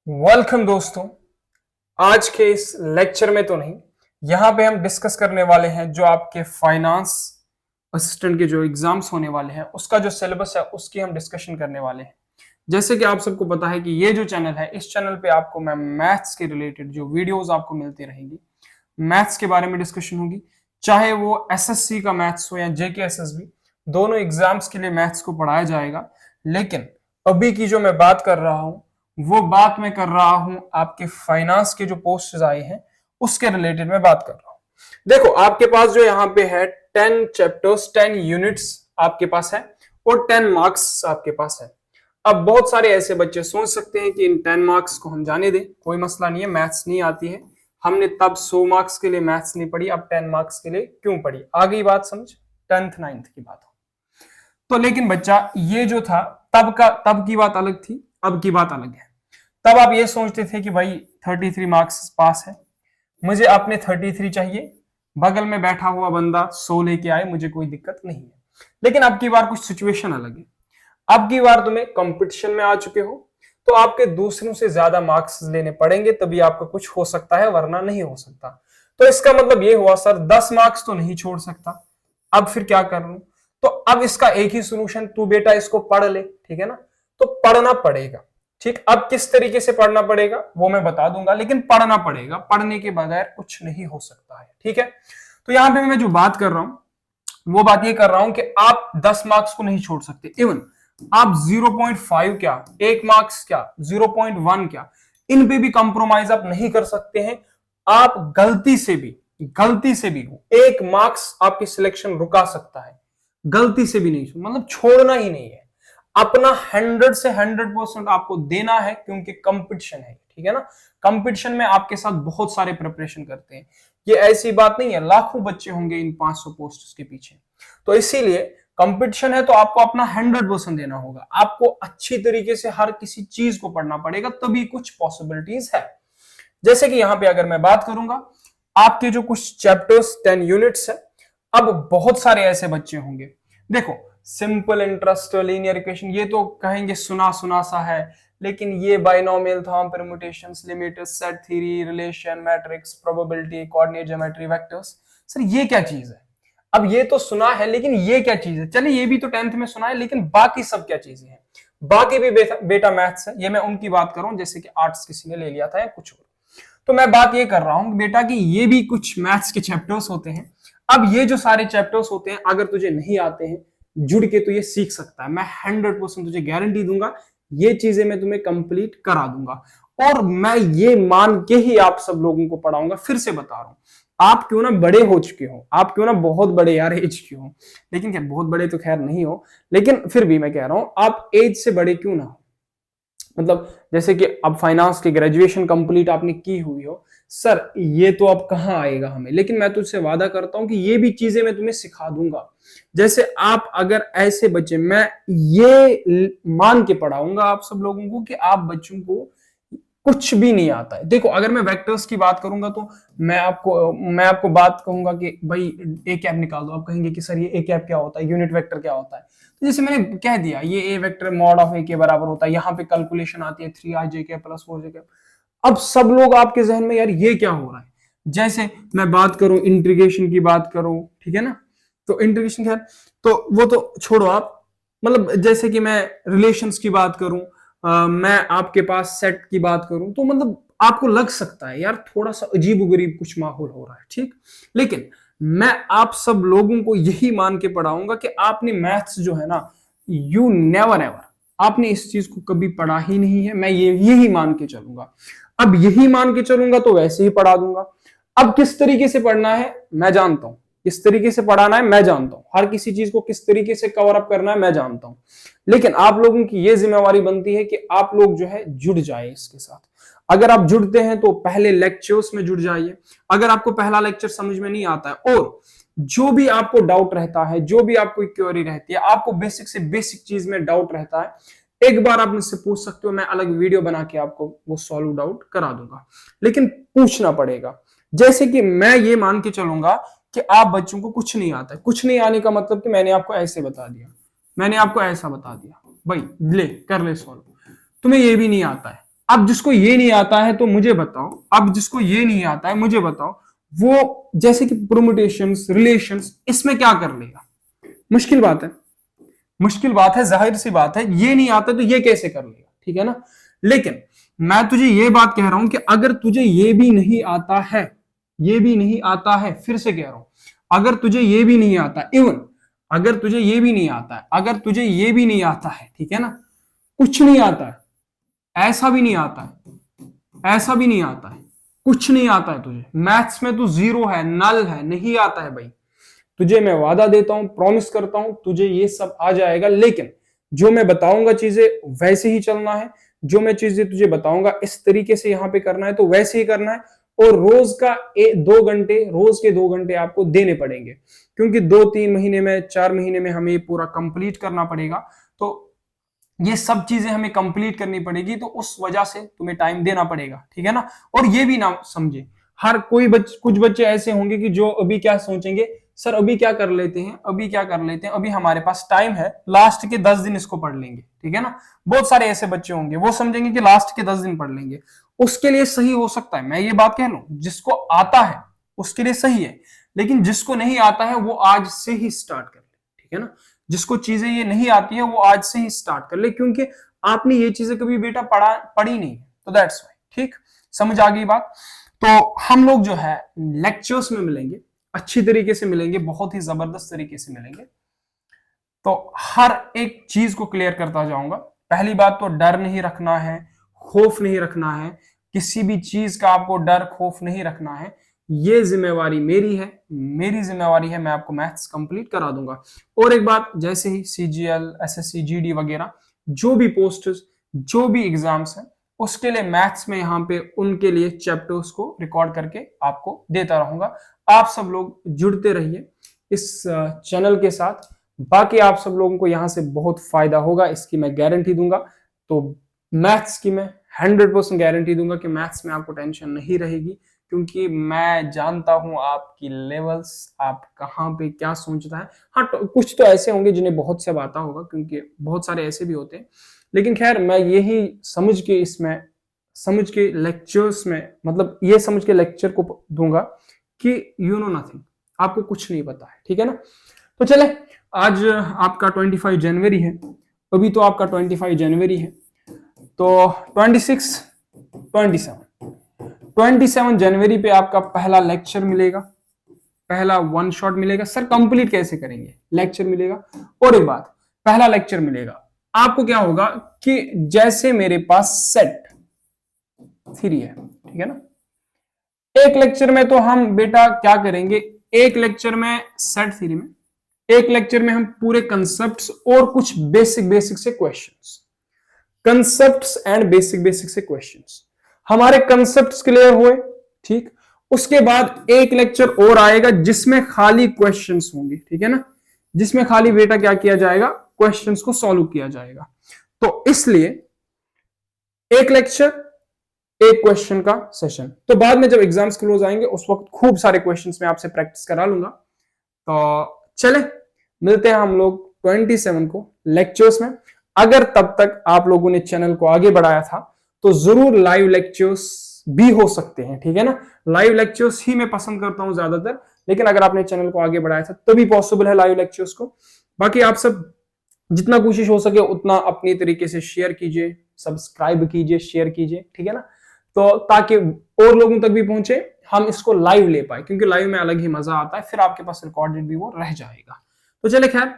Welcome दोस्तों। आज के इस लेक्चर में तो नहीं, यहाँ पे हम डिस्कस करने वाले हैं जो आपके फाइनेंस असिस्टेंट के जो एग्जाम्स होने वाले हैं उसका जो सिलेबस है उसकी हम डिस्कशन करने वाले हैं। जैसे कि आप सबको पता है कि ये जो चैनल है, इस चैनल पे आपको मैं मैथ्स के रिलेटेड जो वीडियोस आपको मिलती रहेंगी, मैथ्स के बारे में डिस्कशन होगी, चाहे वो एसएससी का मैथ्स हो या जेके एसएसबी, दोनों एग्जाम्स के लिए मैथ्स को पढ़ाया जाएगा। लेकिन अभी की जो मैं बात कर रहा हूं वो बात मैं कर रहा हूं आपके फाइनेंस के जो पोस्ट आए हैं उसके रिलेटेड मैं बात कर रहा हूं। देखो, आपके पास जो यहाँ पे है 10 चैप्टर्स, 10 यूनिट्स आपके पास है और 10 मार्क्स आपके पास है। अब बहुत सारे ऐसे बच्चे सोच सकते हैं कि इन 10 मार्क्स को हम जाने दें, कोई मसला नहीं है, मैथ्स नहीं आती है, हमने तब 100 मार्क्स के लिए मैथ्स नहीं पढ़ी, अब 10 मार्क्स के लिए क्यों पढ़ी। आ गई बात समझ, 10th 9th की बात हो तो। लेकिन बच्चा, ये जो था तब की बात अलग थी, अब की बात अलग है। तब आप ये सोचते थे कि भाई 33 मार्क्स पास है, मुझे अपने 33 चाहिए, बगल में बैठा हुआ बंदा 100 लेके आए, मुझे कोई दिक्कत नहीं है। लेकिन अब की बार कुछ सिचुएशन अलग है। अब की बार तुम्हें कंपटीशन में आ चुके हो तो आपके दूसरों से ज्यादा मार्क्स लेने पड़ेंगे, तभी आपका कुछ हो सकता है, वरना नहीं हो सकता। तो इसका मतलब ये हुआ सर 10 मार्क्स तो नहीं छोड़ सकता, अब फिर क्या कर लूं। तो अब इसका एक ही सोल्यूशन, तू बेटा इसको पढ़ ले, ठीक है ना। तो पढ़ना पड़ेगा, ठीक। अब किस तरीके से पढ़ना पड़ेगा वो मैं बता दूंगा, लेकिन पढ़ना पड़ेगा, पढ़ने के बगैर कुछ नहीं हो सकता है, ठीक है। तो यहां पे मैं जो बात कर रहा हूं वो बात ये कर रहा हूं कि आप 10 मार्क्स को नहीं छोड़ सकते। इवन आप 0.5 क्या, 1 मार्क्स क्या, 0.1 क्या, इन पे भी कंप्रोमाइज आप नहीं कर सकते हैं। आप गलती से भी 1 मार्क्स आपकी सिलेक्शन रुका सकता है, गलती से भी नहीं, मतलब छोड़ना ही नहीं है। अपना 100 से 100% आपको देना है, क्योंकि कंपटीशन है, ठीक है ना। कंपटीशन में आपके साथ बहुत सारे प्रिपरेशन करते हैं, ये ऐसी बात नहीं है, लाखों बच्चे होंगे इन 500 पोस्ट के पीछे। तो इसीलिए कंपटीशन है तो आपको अपना 100% देना होगा, आपको अच्छी तरीके से हर किसी चीज को पढ़ना पड़ेगा, तभी कुछ पॉसिबिलिटीज है। जैसे कि यहां पे अगर मैं बात करूंगा, आपके जो कुछ चैप्टर्स 10 यूनिट्स है, अब बहुत सारे ऐसे बच्चे होंगे, देखो सिंपल इंटरेस्ट, लीनियर इक्वेशन, ये तो कहेंगे सुना सुना सा है, लेकिन ये binomial theorem, permutations, limits, set theory, relation, matrix, probability, coordinate geometry, vectors, sir ये क्या चीज है। अब ये तो सुना है, लेकिन ये क्या चीज है। चलिए ये भी तो 10th में सुना है, लेकिन बाकी सब क्या चीजें हैं। बाकी भी बेटा मैथ्स है, ये मैं उनकी बात कर रहा हूं, जैसे कि आर्ट्स किसी ने ले लिया था या कुछ और। तो मैं बात ये कर रहा हूं बेटा कि ये भी कुछ मैथ्स के चैप्टर्स होते हैं। अब ये जो सारे चैप्टर्स होते हैं, अगर तुझे नहीं आते हैं, जुड़ के तो ये सीख सकता है, मैं 100% तुझे गारंटी दूंगा, ये चीजें मैं तुम्हें कंप्लीट करा दूंगा। और मैं ये मान के ही आप सब लोगों को पढ़ाऊंगा। फिर से बता रहा हूं, आप क्यों ना बड़े हो चुके हो, आप क्यों ना बहुत बड़े यार एज के हो, लेकिन क्या बहुत बड़े तो खैर नहीं हो, लेकिन फिर भी मैं कह रहा हूं आप एज से बड़े क्यों ना हो। मतलब जैसे कि अब फाइनेंस की ग्रेजुएशन कंप्लीट आपने की हुई हो, सर ये तो अब कहाँ आएगा हमें, लेकिन मैं तुझसे वादा करता हूं कि ये भी चीजें मैं तुम्हें सिखा दूंगा। जैसे आप अगर ऐसे बच्चे, मैं ये मान के पढ़ाऊंगा आप सब लोगों को कि आप बच्चों को कुछ भी नहीं आता है। देखो अगर मैं वेक्टर्स की बात करूंगा तो मैं आपको बात कहूंगा कि भाई ए कैप निकाल दो, आप कहेंगे कि सर ये ए कैप क्या होता है, यूनिट वेक्टर क्या होता है। तो जैसे मैंने कह दिया, ये ए वेक्टर मॉड ऑफ ए के बराबर होता है, यहाँ पे कैलकुलेशन आती है 3i जे कैप प्लस 4 जे कैप। अब सब लोग आपके जहन में यार ये क्या हो रहा है। जैसे मैं बात करूं इंटीग्रेशन की बात करूं, ठीक है ना, तो इंटीग्रेशन क्या है, तो वो तो छोड़ो आप। मतलब जैसे कि मैं रिलेशंस की बात करूं, मैं आपके पास सेट की बात करूं, तो मतलब आपको लग सकता है यार थोड़ा सा अजीब गरीब कुछ माहौल हो रहा है, ठीक। लेकिन मैं आप सब लोगों को यही मान के पढ़ाऊंगा कि आपने मैथ्स जो है ना, यू नेवर एवर, आपने इस चीज को कभी पढ़ा ही नहीं है, मैं यही मान के चलूंगा। अब यही मान के चलूंगा तो वैसे ही पढ़ा दूंगा। अब किस तरीके से पढ़ना है मैं जानता हूं, किस तरीके से पढ़ाना है मैं जानता हूं, हर किसी चीज को किस तरीके से कवर अप करना है मैं जानता हूं। लेकिन आप लोगों की ये जिम्मेवारी बनती है कि आप लोग जो है जुड़ जाए इसके साथ। अगर आप जुड़ते हैं तो पहले लेक्चर्स में जुड़ जाइए। अगर आपको पहला लेक्चर समझ में नहीं आता है, और जो भी आपको डाउट रहता है, जो भी आपको क्वेरी रहती है, आपको बेसिक से बेसिक चीज में डाउट रहता है, एक बार आप मुझसे पूछ सकते हो, मैं अलग वीडियो बना के आपको वो सॉल्व डाउट करा दूंगा। लेकिन पूछना पड़ेगा। जैसे कि मैं ये मान के चलूंगा कि आप बच्चों को कुछ नहीं आता है, कुछ नहीं आने का मतलब कि मैंने आपको ऐसे बता दिया, मैंने आपको ऐसा बता दिया, भाई ले कर ले सॉल्व, तुम्हें ये भी नहीं आता है, अब जिसको ये नहीं आता है तो मुझे बताओ, अब जिसको ये नहीं आता है मुझे बताओ, वो जैसे कि परम्यूटेशंस, रिलेशंस, इसमें क्या कर लेगा? मुश्किल बात है, मुश्किल बात है, जाहिर सी बात है, ये नहीं आता तो ये कैसे कर लेगा, ठीक है ना। लेकिन मैं तुझे ये बात कह रहा हूं कि अगर तुझे ये भी नहीं आता है, ये भी नहीं आता है, फिर से कह रहा हूं, अगर तुझे ये भी नहीं आता, इवन अगर तुझे ये भी नहीं आता है, अगर तुझे ये भी नहीं आता है, ठीक है ना, कुछ नहीं आता है, ऐसा भी नहीं आता है, ऐसा भी नहीं आता है, कुछ नहीं आता है तुझे, मैथ्स में तू जीरो है, नल है, नहीं आता है भाई, तुझे मैं वादा देता हूं, प्रॉमिस करता हूं, तुझे ये सब आ जाएगा। लेकिन जो मैं बताऊंगा चीजें वैसे ही चलना है, जो मैं चीजें तुझे बताऊंगा इस तरीके से यहां पे करना है तो वैसे ही करना है। और रोज का 2 घंटे, रोज के 2 घंटे आपको देने पड़ेंगे, क्योंकि 2-3 महीने में, 4 महीने में हमें पूरा कंप्लीट करना पड़ेगा। तो ये सब चीजें हमें कंप्लीट करनी पड़ेगी, तो उस वजह से तुम्हें टाइम देना पड़ेगा, ठीक है ना। और ये भी ना समझे, हर कोई कुछ बच्चे ऐसे होंगे कि जो अभी क्या सोचेंगे, सर अभी क्या कर लेते हैं, अभी क्या कर लेते हैं, अभी हमारे पास टाइम है, लास्ट के 10 दिन इसको पढ़ लेंगे, ठीक है ना। बहुत सारे ऐसे बच्चे होंगे, वो समझेंगे कि लास्ट के 10 दिन पढ़ लेंगे, उसके लिए सही हो सकता है, मैं ये बात कह लूं, जिसको आता है उसके लिए सही है। लेकिन जिसको नहीं आता है वो आज से ही स्टार्ट कर ले, ठीक है ना। जिसको चीजें ये नहीं आती है वो आज से ही स्टार्ट कर ले, क्योंकि आपने ये चीजें कभी बेटा पढ़ी नहीं है, तो दैट्स वाई। ठीक, समझ आ गई बात। तो हम लोग जो है लेक्चर्स में मिलेंगे, अच्छी तरीके से मिलेंगे, बहुत ही जबरदस्त तरीके से मिलेंगे। तो हर एक चीज को क्लियर करता जाऊंगा। पहली बात तो डर नहीं रखना है, खौफ नहीं रखना है, किसी भी चीज का आपको डर खौफ नहीं रखना है। ये जिम्मेवारी मेरी है, मेरी जिम्मेवारी है, मैं आपको मैथ्स कंप्लीट करा दूंगा। और एक बात, जैसे ही सीजीएल, एसएससी, जीडी वगैरह जो भी पोस्ट्स, जो भी एग्जाम्स हैं, उसके लिए मैथ्स में यहाँ पे उनके लिए चैप्टर्स को रिकॉर्ड करके आपको देता रहूंगा। आप सब लोग जुड़ते रहिए इस चैनल के साथ। बाकी आप सब लोगों को यहाँ से बहुत फायदा होगा, इसकी मैं गारंटी दूंगा। तो मैथ्स की मैं 100% गारंटी दूंगा कि मैथ्स में आपको टेंशन नहीं रहेगी, क्योंकि मैं जानता हूं आपकी लेवल्स, आप कहाँ पे क्या सोचता है। हाँ, तो कुछ तो ऐसे होंगे जिन्हें बहुत सब आता होगा, क्योंकि बहुत सारे ऐसे भी होते हैं। लेकिन खैर, मैं यही समझ के इसमें, समझ के लेक्चर्स में, मतलब ये समझ के लेक्चर को दूंगा कि यू नो नथिंग, आपको कुछ नहीं पता है, ठीक है ना। तो चले, आज आपका 25 जनवरी है, अभी तो आपका 25 जनवरी है, तो 26, 27 जनवरी पे आपका पहला लेक्चर मिलेगा, पहला वन शॉट मिलेगा। सर कंप्लीट कैसे करेंगे? लेक्चर मिलेगा। और एक बात, पहला लेक्चर मिलेगा, आपको क्या होगा कि जैसे मेरे पास सेट 3 है, ठीक है ना। एक लेक्चर में तो हम बेटा क्या करेंगे, एक लेक्चर में सेट थ्री में, एक लेक्चर में हम पूरे कंसेप्ट्स और कुछ बेसिक से क्वेश्चंस, कंसेप्ट्स एंड बेसिक से क्वेश्चंस, हमारे कंसेप्ट्स क्लियर हुए, ठीक। उसके बाद एक लेक्चर और आएगा जिसमें खाली क्वेश्चंस होंगे, ठीक है ना, जिसमें खाली बेटा क्या किया जाएगा, क्वेश्चंस को सॉल्व किया जाएगा। तो इसलिए एक लेक्चर, एक क्वेश्चन का सेशन। तो बाद में जब एग्जाम्स क्लोज आएंगे उस वक्त खूब सारे क्वेश्चंस में आपसे प्रैक्टिस करा लूंगा। तो चले, मिलते हैं हम लोग 27 को लेक्चर्स में। अगर तब तक आप लोगों ने चैनल को आगे बढ़ाया था तो जरूर लाइव लेक्चर्स भी हो सकते हैं, ठीक है ना। लाइव लेक्चर्स ही मैं पसंद करता हूं ज्यादातर, लेकिन अगर आपने चैनल को आगे बढ़ाया था तभी पॉसिबल है लाइव लेक्चर्स को। बाकी आप सब जितना कोशिश हो सके उतना अपनी तरीके से शेयर कीजिए, सब्सक्राइब कीजिए, शेयर कीजिए, ठीक है ना, तो ताकि और लोगों तक भी पहुंचे, हम इसको लाइव ले पाए, क्योंकि लाइव में अलग ही मजा आता है, फिर आपके पास रिकॉर्डेड भी वो रह जाएगा। तो चले, खैर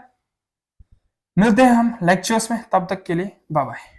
मिलते हैं हम लेक्चर्स में, तब तक के लिए बाय बाय।